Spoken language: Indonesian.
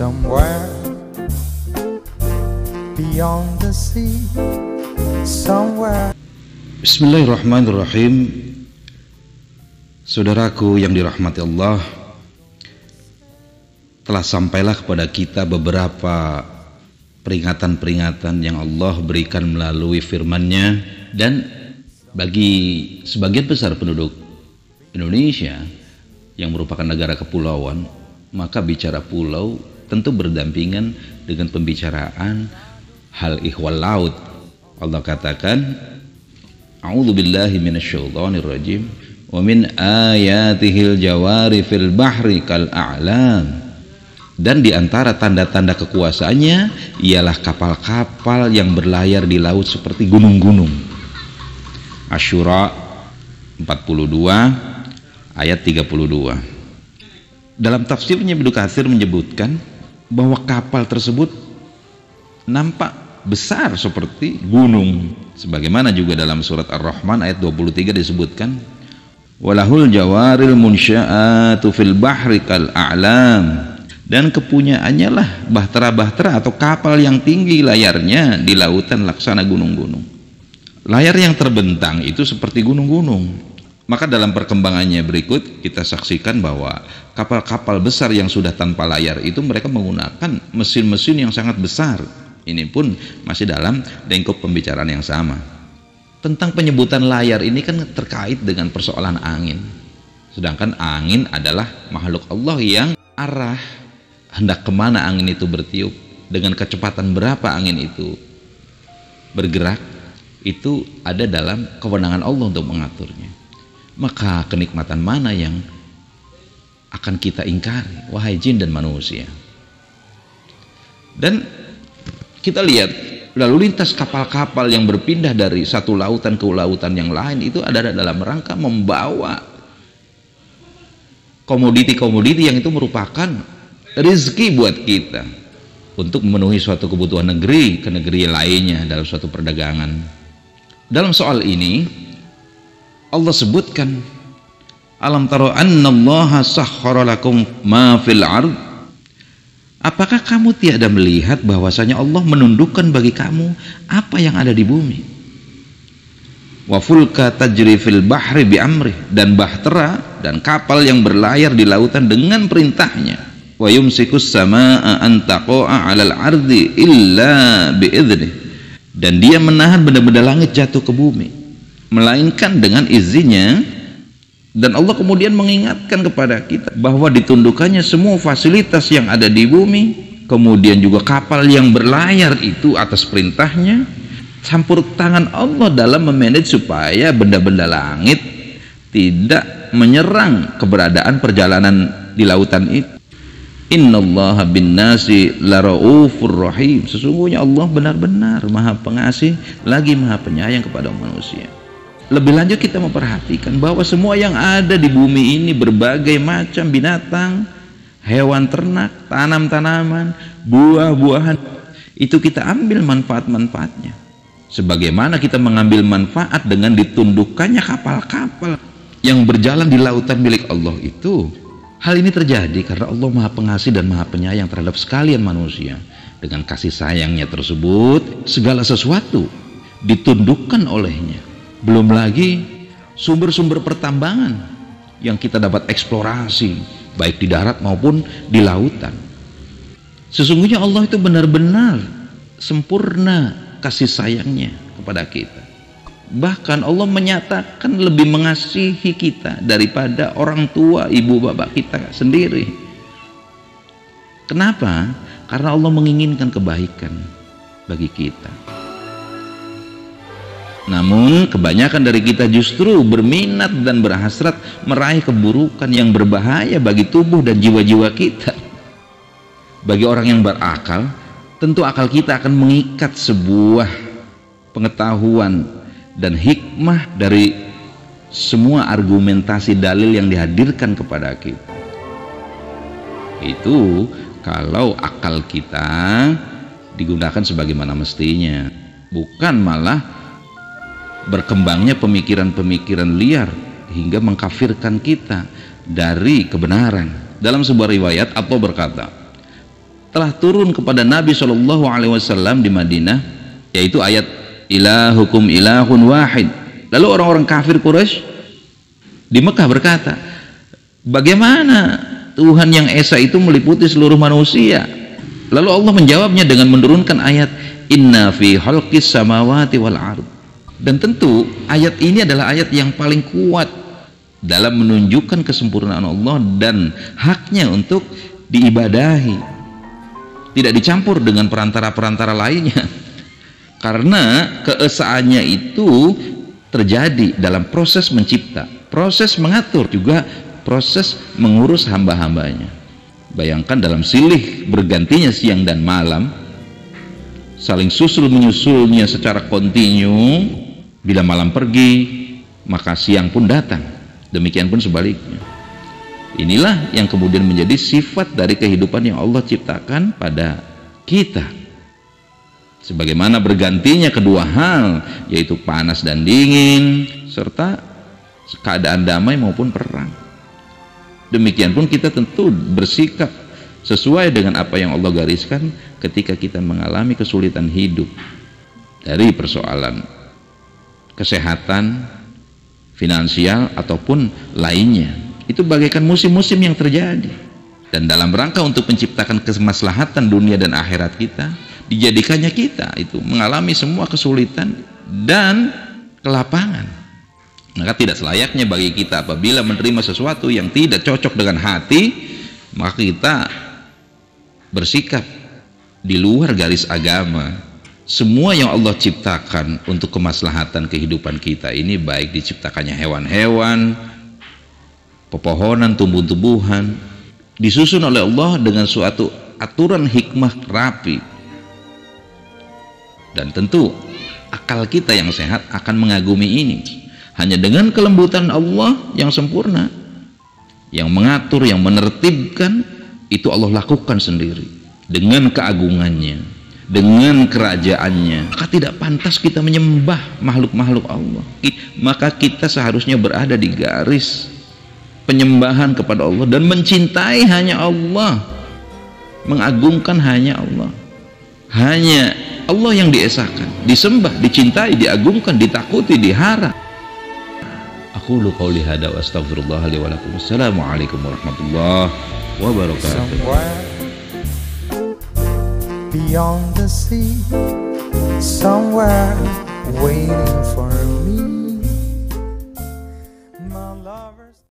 somewhere beyond the sea, somewhere. Bismillahirrahmanirrahim. Saudaraku yang dirahmati Allah, telah sampailah kepada kita beberapa peringatan-peringatan yang Allah berikan melalui firman-Nya, dan bagi sebagian besar penduduk Indonesia yang merupakan negara kepulauan, maka bicara pulau tentu berdampingan dengan pembicaraan hal ihwal laut. Allah katakan, A'udzubillahi minasyaitonirrajim, wa min ayatihil jawari fil bahri kal a'lam. Dan di antara tanda-tanda kekuasaannya ialah kapal-kapal yang berlayar di laut seperti gunung-gunung. Asyura 42 ayat 32. Dalam tafsirnya Ibnu Katsir menyebutkan bahwa kapal tersebut nampak besar seperti gunung, sebagaimana juga dalam surat Ar-Rahman ayat 23 disebutkan, walahul jawaril munsya'atu fil bahri kal a'lam. Dan kepunyaannya lah bahtera-bahtera atau kapal yang tinggi layarnya di lautan laksana gunung-gunung. Layar yang terbentang itu seperti gunung-gunung. Maka dalam perkembangannya berikut kita saksikan bahwa kapal-kapal besar yang sudah tanpa layar itu mereka menggunakan mesin-mesin yang sangat besar. Ini pun masih dalam lingkup pembicaraan yang sama. Tentang penyebutan layar ini kan terkait dengan persoalan angin. Sedangkan angin adalah makhluk Allah yang arah hendak kemana angin itu bertiup, dengan kecepatan berapa angin itu bergerak, itu ada dalam kewenangan Allah untuk mengaturnya. Maka kenikmatan mana yang akan kita ingkari, wahai jin dan manusia? Dan kita lihat lalu lintas kapal-kapal yang berpindah dari satu lautan ke lautan yang lain itu ada dalam rangka membawa komoditi-komoditi yang itu merupakan rezeki buat kita untuk memenuhi suatu kebutuhan negeri ke negeri lainnya dalam suatu perdagangan. Dalam soal ini Allah sebutkan, alam taro annallaha sakhkhara lakum ma fil ard. Apakah kamu tiada melihat bahwasanya Allah menundukkan bagi kamu apa yang ada di bumi? Wa fulka tajri fil bahri bi amri, dan bahtera dan kapal yang berlayar di lautan dengan perintahnya. Wa yumsikus samaa an taqa'a 'alal ardi illa bi idzni. Dan dia menahan benda-benda langit jatuh ke bumi melainkan dengan izinnya. Dan Allah kemudian mengingatkan kepada kita bahwa ditundukkannya semua fasilitas yang ada di bumi, kemudian juga kapal yang berlayar itu atas perintahnya. Campur tangan Allah dalam memanage supaya benda-benda langit tidak menyerang keberadaan perjalanan di lautan itu. Innallaha bin nasi laraufur rahim. Sesungguhnya Allah benar-benar maha pengasih lagi maha penyayang kepada manusia. Lebih lanjut kita memperhatikan bahwa semua yang ada di bumi ini, berbagai macam binatang, hewan ternak, tanam-tanaman, buah-buahan, itu kita ambil manfaat-manfaatnya. Sebagaimana kita mengambil manfaat dengan ditundukkannya kapal-kapal yang berjalan di lautan milik Allah itu. Hal ini terjadi karena Allah maha pengasih dan maha penyayang terhadap sekalian manusia. Dengan kasih sayangnya tersebut, segala sesuatu ditundukkan olehnya. Belum lagi sumber-sumber pertambangan yang kita dapat eksplorasi baik di darat maupun di lautan. Sesungguhnya Allah itu benar-benar sempurna kasih sayangnya kepada kita. Bahkan Allah menyatakan lebih mengasihi kita daripada orang tua, ibu bapak kita sendiri. Kenapa? Karena Allah menginginkan kebaikan bagi kita. Namun kebanyakan dari kita justru berminat dan berhasrat meraih keburukan yang berbahaya bagi tubuh dan jiwa-jiwa kita. Bagi orang yang berakal, tentu akal kita akan mengikat sebuah pengetahuan dan hikmah dari semua argumentasi dalil yang dihadirkan kepada kita. Itu kalau akal kita digunakan sebagaimana mestinya, bukan malah berkembangnya pemikiran-pemikiran liar hingga mengkafirkan kita dari kebenaran. Dalam sebuah riwayat Allah berkata, telah turun kepada Nabi SAW di Madinah, yaitu ayat ilahukum ilahun wahid. Lalu orang-orang kafir Quraisy di Mekah berkata, bagaimana Tuhan yang esa itu meliputi seluruh manusia? Lalu Allah menjawabnya dengan menurunkan ayat inna fi khalqis samawati wal ard. Dan tentu ayat ini adalah ayat yang paling kuat dalam menunjukkan kesempurnaan Allah dan haknya untuk diibadahi, tidak dicampur dengan perantara-perantara lainnya, karena keesaannya itu terjadi dalam proses mencipta, proses mengatur, juga proses mengurus hamba-hambanya. Bayangkan dalam silih bergantinya siang dan malam, saling susul menyusulnya secara kontinu. Bila malam pergi, maka siang pun datang. Demikian pun sebaliknya. Inilah yang kemudian menjadi sifat dari kehidupan yang Allah ciptakan pada kita. Sebagaimana bergantinya kedua hal, yaitu panas dan dingin, serta keadaan damai maupun perang. Demikian pun kita tentu bersikap sesuai dengan apa yang Allah gariskan ketika kita mengalami kesulitan hidup, dari persoalan kesehatan, finansial, ataupun lainnya. Itu bagaikan musim-musim yang terjadi. Dan dalam rangka untuk menciptakan kemaslahatan dunia dan akhirat kita, dijadikannya kita itu mengalami semua kesulitan dan kelapangan. Maka tidak selayaknya bagi kita apabila menerima sesuatu yang tidak cocok dengan hati, maka kita bersikap di luar garis agama. Semua yang Allah ciptakan untuk kemaslahatan kehidupan kita ini, baik diciptakannya hewan-hewan, pepohonan, tumbuh-tumbuhan, disusun oleh Allah dengan suatu aturan hikmah rapi. Dan tentu akal kita yang sehat akan mengagumi ini. Hanya dengan kelembutan Allah yang sempurna, yang mengatur, yang menertibkan, itu Allah lakukan sendiri dengan keagungannya, dengan kerajaannya. Maka tidak pantas kita menyembah makhluk-makhluk Allah. Maka kita seharusnya berada di garis penyembahan kepada Allah dan mencintai hanya Allah, mengagungkan hanya Allah. Hanya Allah yang diesakan, disembah, dicintai, diagungkan, ditakuti, diharap. Aqulu qouli hada wa astaghfirullah li wa lakum. Assalamualaikum warahmatullahi wabarakatuh. Somewhere beyond the sea, somewhere waiting for me.